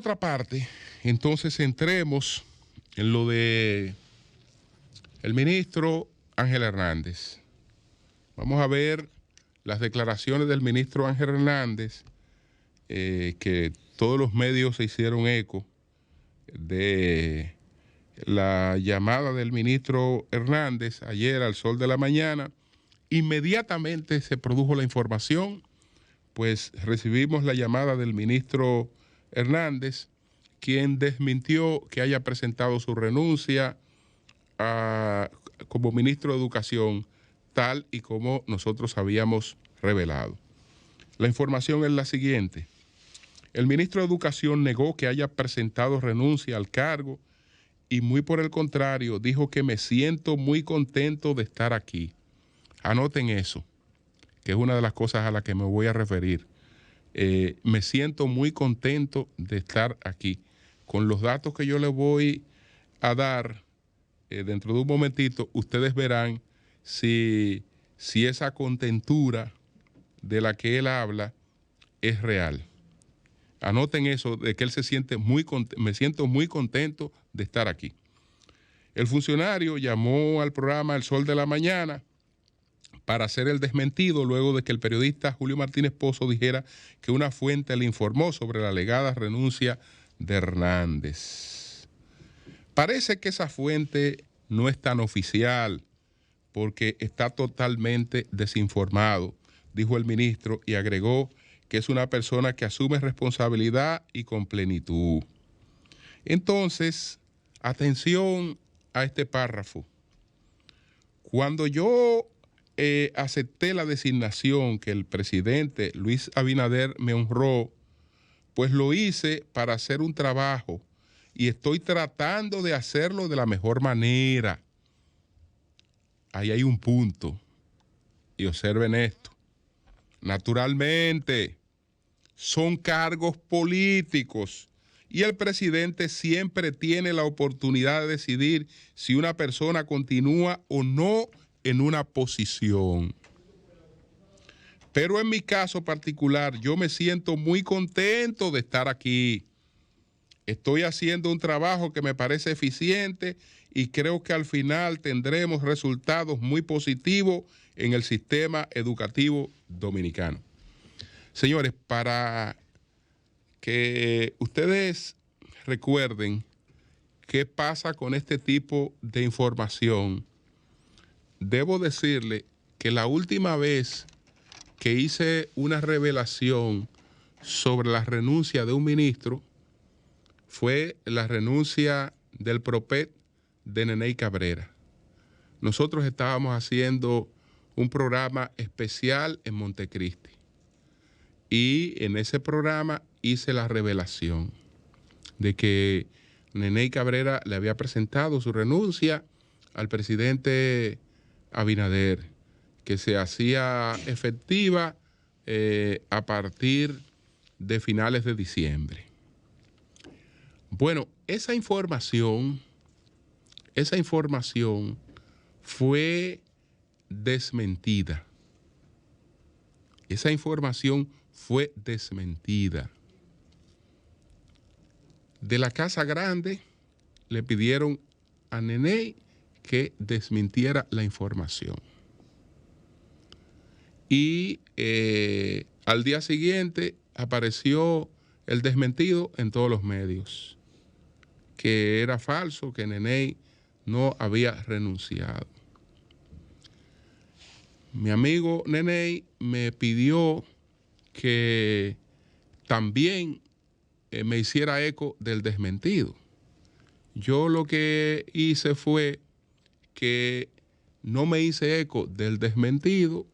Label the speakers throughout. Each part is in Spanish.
Speaker 1: otra parte, entonces entremos en lo de el ministro Ángel Hernández. Vamos a ver las declaraciones del ministro Ángel Hernández, que todos los medios se hicieron eco de la llamada del ministro Hernández ayer al sol de la mañana. Inmediatamente se produjo la información, pues recibimos la llamada del ministro Hernández, quien desmintió que haya presentado su renuncia como ministro de Educación, tal y como nosotros habíamos revelado. La información es la siguiente. El ministro de Educación negó que haya presentado renuncia al cargo y muy por el contrario dijo que me siento muy contento de estar aquí. Anoten eso, que es una de las cosas a las que me voy a referir. Me siento muy contento de estar aquí. Con los datos que yo les voy a dar dentro de un momentito, ustedes verán si esa contentura de la que él habla es real. Anoten eso, de que él se siente me siento muy contento de estar aquí. El funcionario llamó al programa El Sol de la Mañana para hacer el desmentido luego de que el periodista Julio Martínez Pozo dijera que una fuente le informó sobre la alegada renuncia de Hernández. Parece que esa fuente no es tan oficial porque está totalmente desinformado, dijo el ministro, y agregó que es una persona que asume responsabilidad y con plenitud. Entonces, atención a este párrafo. Cuando yo acepté la designación que el presidente Luis Abinader me honró, pues lo hice para hacer un trabajo y estoy tratando de hacerlo de la mejor manera. Ahí hay un punto, y observen esto. Naturalmente, son cargos políticos y el presidente siempre tiene la oportunidad de decidir si una persona continúa o no en una posición. Pero en mi caso particular, yo me siento muy contento de estar aquí. Estoy haciendo un trabajo que me parece eficiente y creo que al final tendremos resultados muy positivos en el sistema educativo dominicano. Señores, para que ustedes recuerden qué pasa con este tipo de información, debo decirle que la última vez que hice una revelación sobre la renuncia de un ministro fue la renuncia del PROPET de Neney Cabrera. Nosotros estábamos haciendo un programa especial en Montecristi y en ese programa hice la revelación de que Neney Cabrera le había presentado su renuncia al presidente Abinader, que se hacía efectiva a partir de finales de diciembre. Bueno, esa información fue desmentida. Esa información fue desmentida. De la Casa Grande le pidieron a Neney que desmintiera la información. Y al día siguiente apareció el desmentido en todos los medios, que era falso, que Neney no había renunciado. Mi amigo Neney me pidió que también me hiciera eco del desmentido. Yo lo que hice fue que no me hice eco del desmentido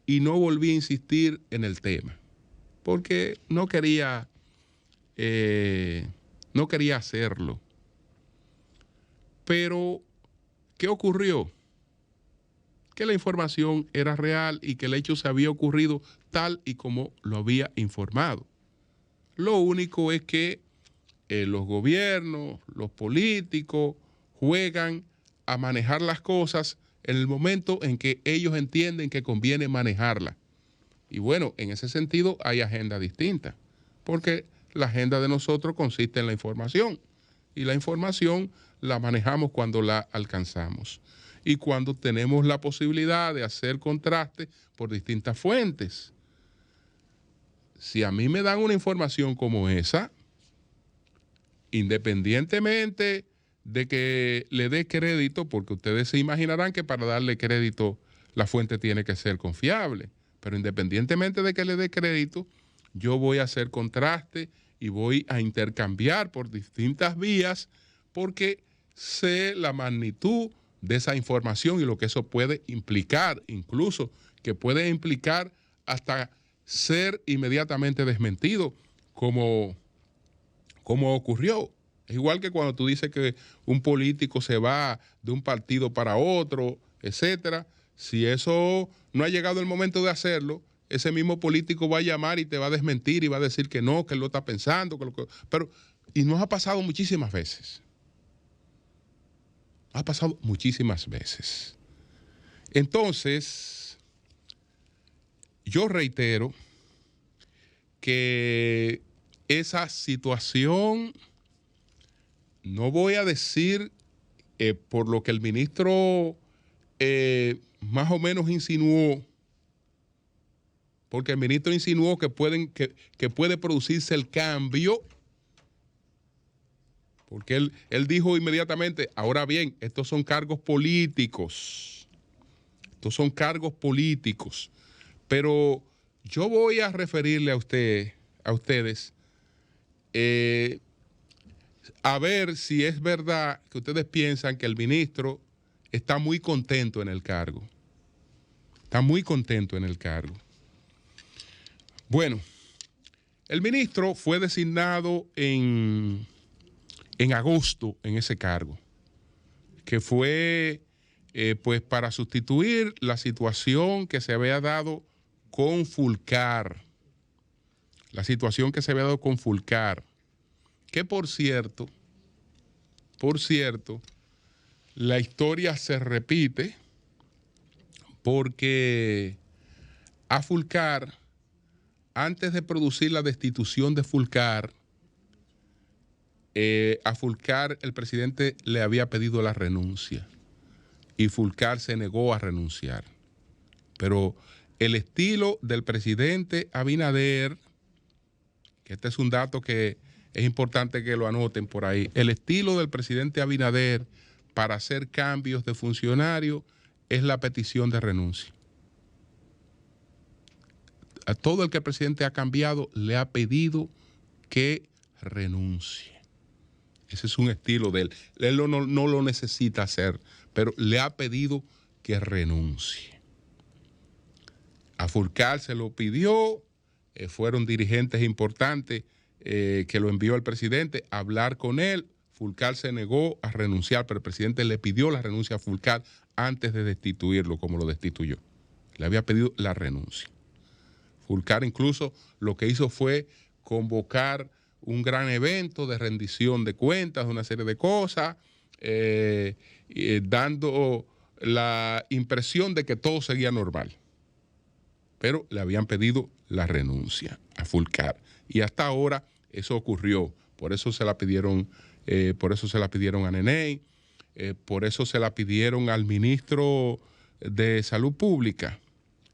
Speaker 1: y no volví a insistir en el tema, porque no quería hacerlo. Pero, ¿qué ocurrió? Que la información era real y que el hecho se había ocurrido tal y como lo había informado. Lo único es que los gobiernos, los políticos, juegan a manejar las cosas en el momento en que ellos entienden que conviene manejarlas. Y bueno, en ese sentido hay agenda distinta, porque la agenda de nosotros consiste en la información. Y la información la manejamos cuando la alcanzamos. Y cuando tenemos la posibilidad de hacer contraste por distintas fuentes. Si a mí me dan una información como esa, independientemente de que le dé crédito, porque ustedes se imaginarán que para darle crédito la fuente tiene que ser confiable, pero independientemente de que le dé crédito, yo voy a hacer contraste y voy a intercambiar por distintas vías porque sé la magnitud de esa información y lo que eso puede implicar, incluso que puede implicar hasta ser inmediatamente desmentido, como ocurrió. Es igual que cuando tú dices que un político se va de un partido para otro, etcétera. Si eso no ha llegado el momento de hacerlo, ese mismo político va a llamar y te va a desmentir y va a decir que no, que él lo está pensando, y nos ha pasado muchísimas veces. Ha pasado muchísimas veces. Entonces, yo reitero que esa situación, no voy a decir por lo que el ministro más o menos insinuó, porque el ministro insinuó que puede producirse el cambio, porque él dijo inmediatamente, ahora bien, estos son cargos políticos, pero yo voy a referirle a ustedes, a ver si es verdad que ustedes piensan que el ministro está muy contento en el cargo. Está muy contento en el cargo. Bueno, el ministro fue designado en agosto en ese cargo, que fue pues para sustituir la situación que se había dado con Fulcar. Que por cierto, la historia se repite porque a Fulcar, antes de producir la destitución de Fulcar, a Fulcar el presidente le había pedido la renuncia y Fulcar se negó a renunciar. Pero el estilo del presidente Abinader, que este es un dato que es importante que lo anoten por ahí, el estilo del presidente Abinader para hacer cambios de funcionarios es la petición de renuncia. A todo el que el presidente ha cambiado le ha pedido que renuncie. Ese es un estilo de él. Él no lo necesita hacer, pero le ha pedido que renuncie. A Fulcar se lo pidió, fueron dirigentes importantes que lo envió al presidente a hablar con él. Fulcar se negó a renunciar, pero el presidente le pidió la renuncia a Fulcar antes de destituirlo, como lo destituyó. Le había pedido la renuncia. Fulcar incluso lo que hizo fue convocar un gran evento de rendición de cuentas, una serie de cosas, dando la impresión de que todo seguía normal. Pero le habían pedido la renuncia a Fulcar. Y hasta ahora eso ocurrió. Por eso se la pidieron, a Neney, por eso se la pidieron al ministro de Salud Pública,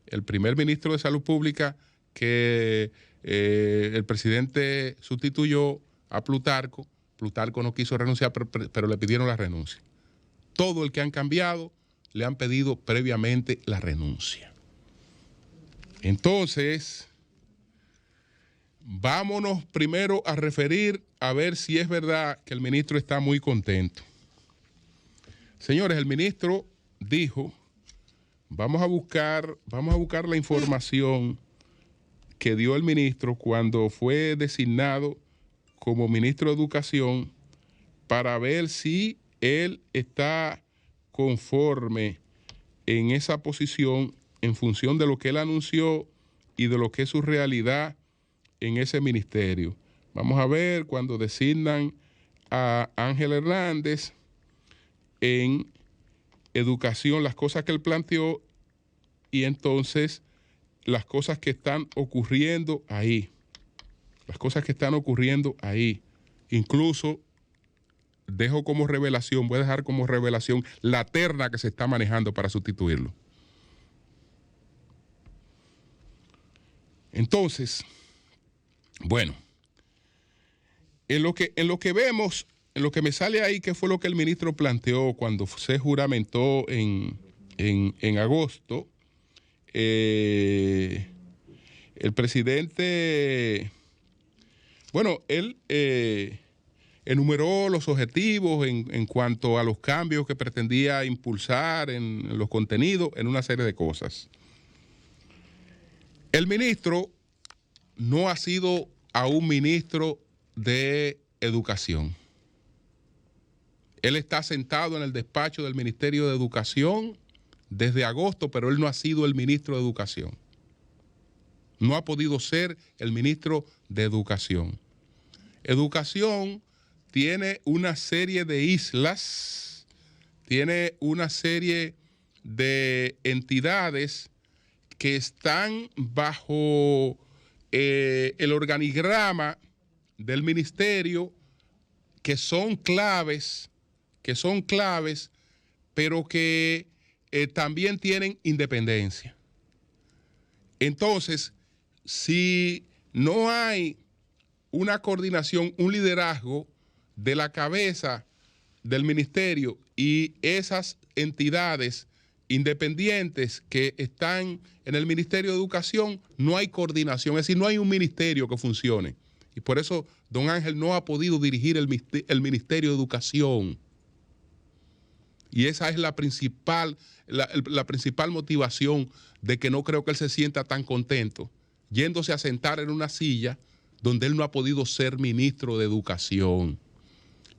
Speaker 1: el primer ministro de Salud Pública que el presidente sustituyó a Plutarco. Plutarco no quiso renunciar, pero le pidieron la renuncia. Todo el que han cambiado le han pedido previamente la renuncia. Entonces, vámonos primero a referir a ver si es verdad que el ministro está muy contento. Señores, el ministro dijo, vamos a buscar la información que dio el ministro cuando fue designado como ministro de Educación para ver si él está conforme en esa posición en función de lo que él anunció y de lo que es su realidad en ese ministerio. Vamos a ver cuando designan a Ángel Hernández en educación, las cosas que él planteó y entonces las cosas que están ocurriendo ahí. Las cosas que están ocurriendo ahí. Incluso dejo como revelación, voy a dejar como revelación la terna que se está manejando para sustituirlo. Entonces, bueno, en lo que vemos, en lo que me sale ahí, que fue lo que el ministro planteó cuando se juramentó en agosto, el presidente, bueno, él enumeró los objetivos en cuanto a los cambios que pretendía impulsar en los contenidos, en una serie de cosas. El ministro no ha sido aún ministro de Educación. Él está sentado en el despacho del Ministerio de Educación desde agosto, pero él no ha sido el ministro de Educación. No ha podido ser el ministro de Educación. Educación tiene una serie de islas, tiene una serie de entidades que están bajo el organigrama del ministerio, que son claves, pero que también tienen independencia. Entonces, si no hay una coordinación, un liderazgo de la cabeza del ministerio y esas entidades independientes que están en el Ministerio de Educación, no hay coordinación, es decir, no hay un ministerio que funcione. Y por eso don Ángel no ha podido dirigir el Ministerio de Educación. Y esa es la principal motivación de que no creo que él se sienta tan contento, yéndose a sentar en una silla donde él no ha podido ser ministro de Educación.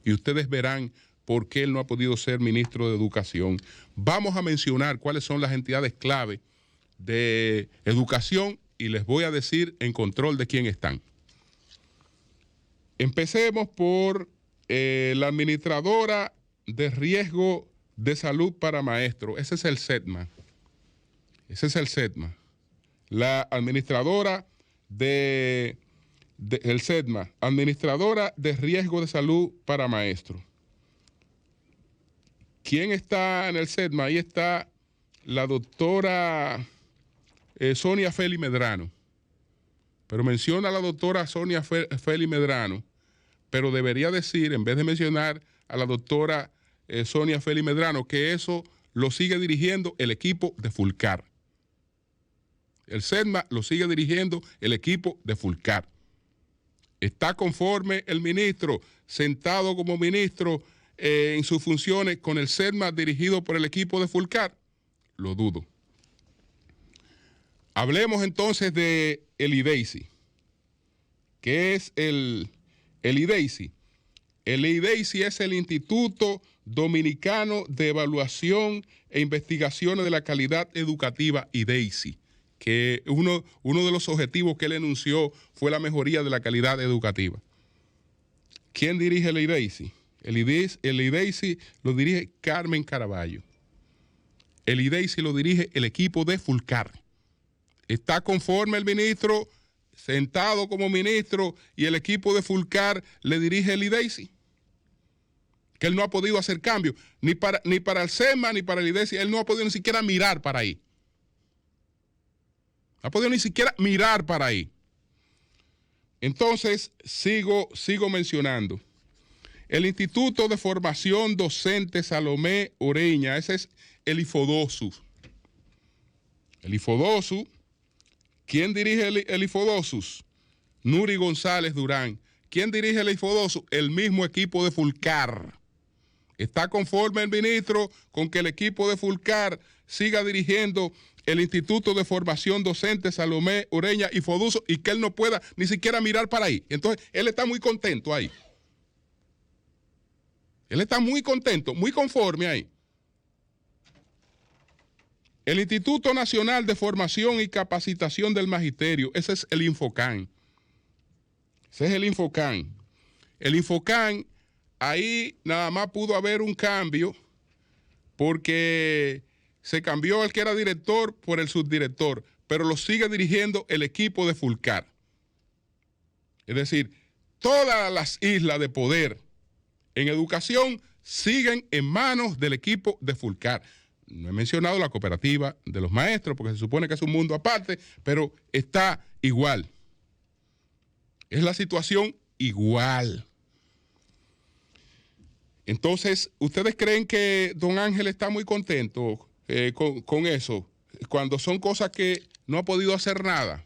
Speaker 1: Y ustedes verán por qué él no ha podido ser ministro de Educación. Vamos a mencionar cuáles son las entidades clave de educación y les voy a decir en control de quién están. Empecemos por la administradora de riesgo de salud para maestros. Ese es el SEDMA. La administradora el SEDMA, administradora de riesgo de salud para maestros. ¿Quién está en el SEDMA? Ahí está la doctora Sonia Feli Medrano. Pero menciona a la doctora Sonia Feli Medrano, pero debería decir, en vez de mencionar a la doctora Sonia Feli Medrano, que eso lo sigue dirigiendo el equipo de Fulcar. El SEDMA lo sigue dirigiendo el equipo de Fulcar. ¿Está conforme el ministro, sentado como ministro en sus funciones, con el SEDMA dirigido por el equipo de Fulcar? Lo dudo. Hablemos entonces de el IDEICI. ¿Qué es el IDEICI? El IDEICI es el Instituto Dominicano de Evaluación e Investigaciones de la Calidad Educativa, IDEICI, que uno de los objetivos que él enunció fue la mejoría de la calidad educativa. ¿Quién dirige el IDEICI? El IDEICI lo dirige Carmen Caraballo. El IDEICI lo dirige el equipo de Fulcar. ¿Está conforme el ministro, sentado como ministro, y el equipo de Fulcar le dirige el IDEICI? Que él no ha podido hacer cambios, ni para el SEDMA ni para el IDEICI, él no ha podido ni siquiera mirar para ahí. No ha podido ni siquiera mirar para ahí. Entonces, sigo mencionando. El Instituto de Formación Docente Salomé Ureña, ese es el IFODOSU. El IFODOSU, ¿quién dirige el IFODOSUS? Nuri González Durán. ¿Quién dirige el IFODOSU? El mismo equipo de Fulcar. ¿Está conforme el ministro con que el equipo de Fulcar siga dirigiendo el Instituto de Formación Docente Salomé Ureña y IFODOSU y que él no pueda ni siquiera mirar para ahí? Entonces, él está muy contento ahí. Él está muy contento, muy conforme ahí. El Instituto Nacional de Formación y Capacitación del Magisterio, ese es el Infocan. Ese es el Infocan. El Infocan, ahí nada más pudo haber un cambio porque se cambió el que era director por el subdirector, pero lo sigue dirigiendo el equipo de Fulcar. Es decir, todas las islas de poder en educación siguen en manos del equipo de Fulcar. No he mencionado la cooperativa de los maestros, porque se supone que es un mundo aparte, pero está igual. Es la situación igual. Entonces, ¿ustedes creen que don Ángel está muy contento con eso? Cuando son cosas que no ha podido hacer nada.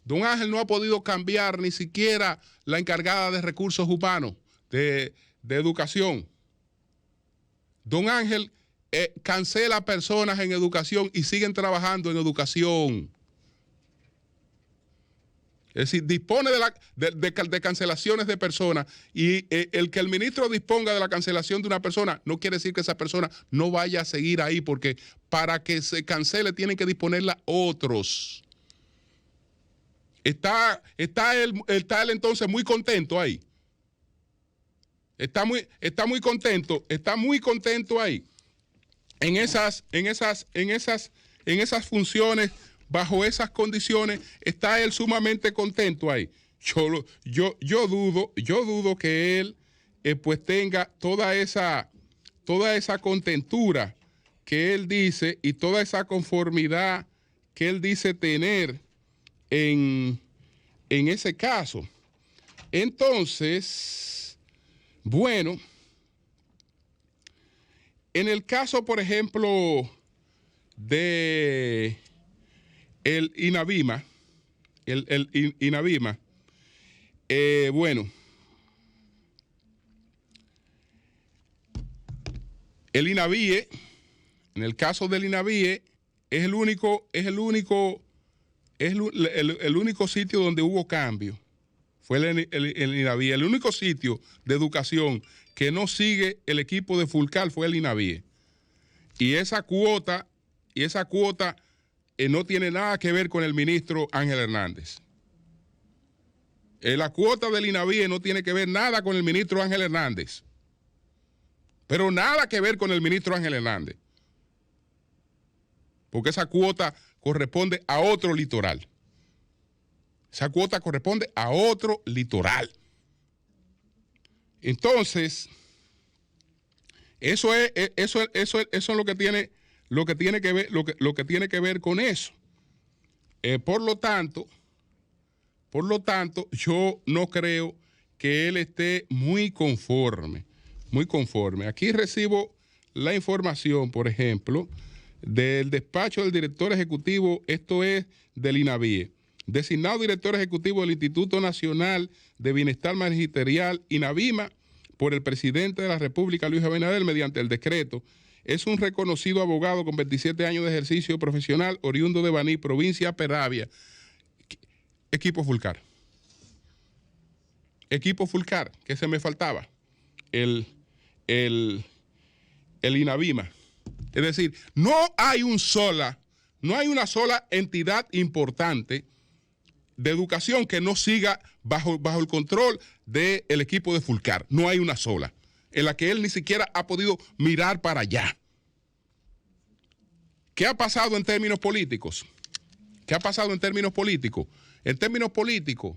Speaker 1: Don Ángel no ha podido cambiar ni siquiera la encargada de recursos humanos, de educación. Don Ángel cancela personas en educación y siguen trabajando en educación. Es decir, dispone de cancelaciones de personas y el que el ministro disponga de la cancelación de una persona no quiere decir que esa persona no vaya a seguir ahí, porque para que se cancele tienen que disponerla otros. Está él entonces muy contento ahí. Está muy contento ahí. En esas funciones, bajo esas condiciones, está él sumamente contento ahí. Yo dudo que él pues tenga toda esa contentura que él dice y toda esa conformidad que él dice tener en ese caso. Entonces, bueno, en el caso, por ejemplo, de el INAVIMA, bueno, el INAVIE, en el caso del INAVIE, es el único sitio donde hubo cambio. Fue el INAVIE. El único sitio de educación que no sigue el equipo de Fulcar fue el INAVIE. Y esa cuota no tiene nada que ver con el ministro Ángel Hernández. La cuota del INAVIE no tiene que ver nada con el ministro Ángel Hernández. Pero nada que ver con el ministro Ángel Hernández. Porque esa cuota corresponde a otro litoral. Esa cuota corresponde a otro litoral. Entonces, eso es lo que tiene que ver con eso. Por lo tanto, yo no creo que él esté muy conforme. Aquí recibo la información, por ejemplo, del despacho del director ejecutivo, esto es del INAVIE, designado director ejecutivo del Instituto Nacional de Bienestar Magisterial, INAVIMA, por el presidente de la República, Luis Abinader, mediante el decreto. Es un reconocido abogado con 27 años de ejercicio profesional, oriundo de Baní, provincia Peravia. Equipo Fulcar, que se me faltaba, el INAVIMA. Es decir, no hay una sola entidad importante de educación que no siga bajo el control del equipo de Fulcar. No hay una sola, en la que él ni siquiera ha podido mirar para allá. ¿Qué ha pasado en términos políticos? En términos políticos,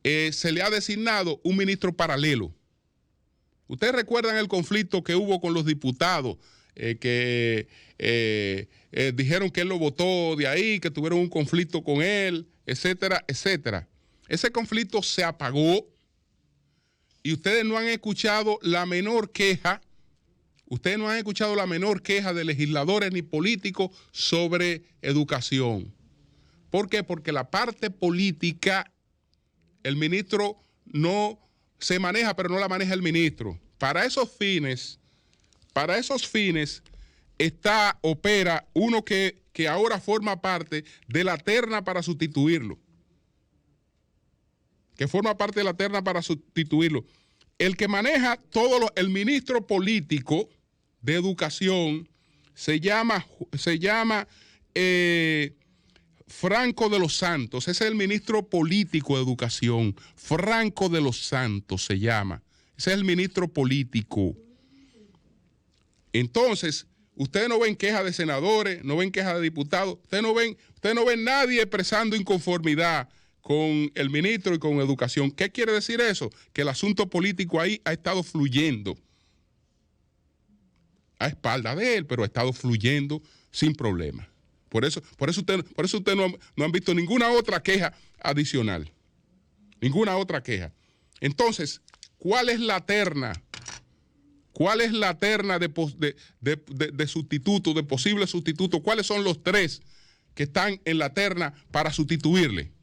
Speaker 1: se le ha designado un ministro paralelo. ¿Ustedes recuerdan el conflicto que hubo con los diputados que dijeron que él lo votó de ahí, que tuvieron un conflicto con él, etcétera, etcétera? Ese conflicto se apagó y ustedes no han escuchado la menor queja. Ustedes no han escuchado la menor queja de legisladores ni políticos sobre educación. ¿Por qué? Porque la parte política, el ministro no se maneja, pero no la maneja el ministro. Para esos fines opera uno que ahora forma parte de la terna para sustituirlo. El que maneja el ministro político de educación se llama Franco de los Santos. Ese es el ministro político de educación. Franco de los Santos se llama. Ese es el ministro político. Entonces, ustedes no ven quejas de senadores, no ven quejas de diputados, ustedes no ven nadie expresando inconformidad con el ministro y con Educación. ¿Qué quiere decir eso? Que el asunto político ahí ha estado fluyendo a espalda de él, pero ha estado fluyendo sin problema. Por eso usted no han visto ninguna otra queja adicional. Ninguna otra queja. Entonces, ¿cuál es la terna? ¿Cuál es la terna de sustitutos, de posibles sustitutos? ¿Cuáles son los 3 que están en la terna para sustituirle?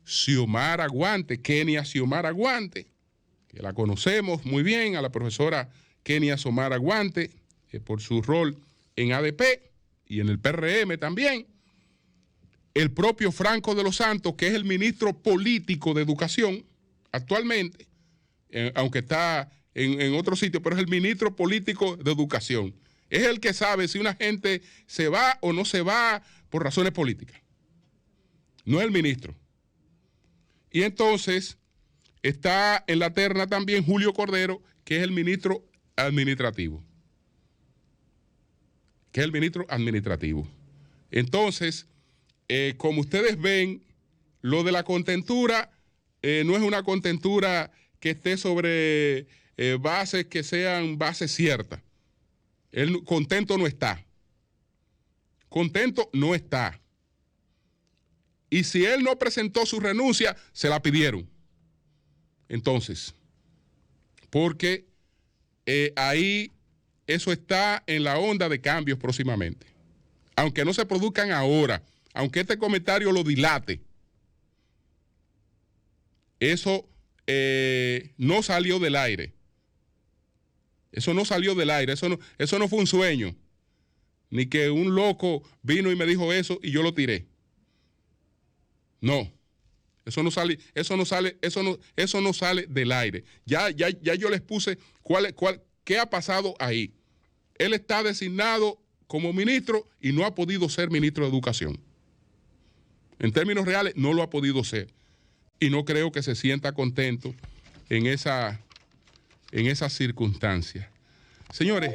Speaker 1: Xiomara Guante, Kenia Xiomara Guante, que la conocemos muy bien, a la profesora Kenia Xiomara Guante, por su rol en ADP y en el PRM también. El propio Franco de los Santos, que es el ministro político de Educación actualmente, aunque está en otro sitio, pero es el ministro político de Educación. Es el que sabe si una gente se va o no se va por razones políticas. No es el ministro. Y entonces está en la terna también Julio Cordero, que es el ministro administrativo. Entonces, como ustedes ven, lo de la contentura no es una contentura que esté sobre bases que sean bases ciertas. Él contento no está. Contento no está. Y si él no presentó su renuncia, se la pidieron. Entonces, porque ahí eso está en la onda de cambios próximamente. Aunque no se produzcan ahora, aunque este comentario lo dilate, eso no salió del aire. Eso no salió del aire, eso no fue un sueño. Ni que un loco vino y me dijo eso y yo lo tiré. No. Eso no sale del aire. Ya yo les puse qué ha pasado ahí. Él está designado como ministro y no ha podido ser ministro de Educación. En términos reales, no lo ha podido ser. Y no creo que se sienta contento en esas circunstancias. Señores.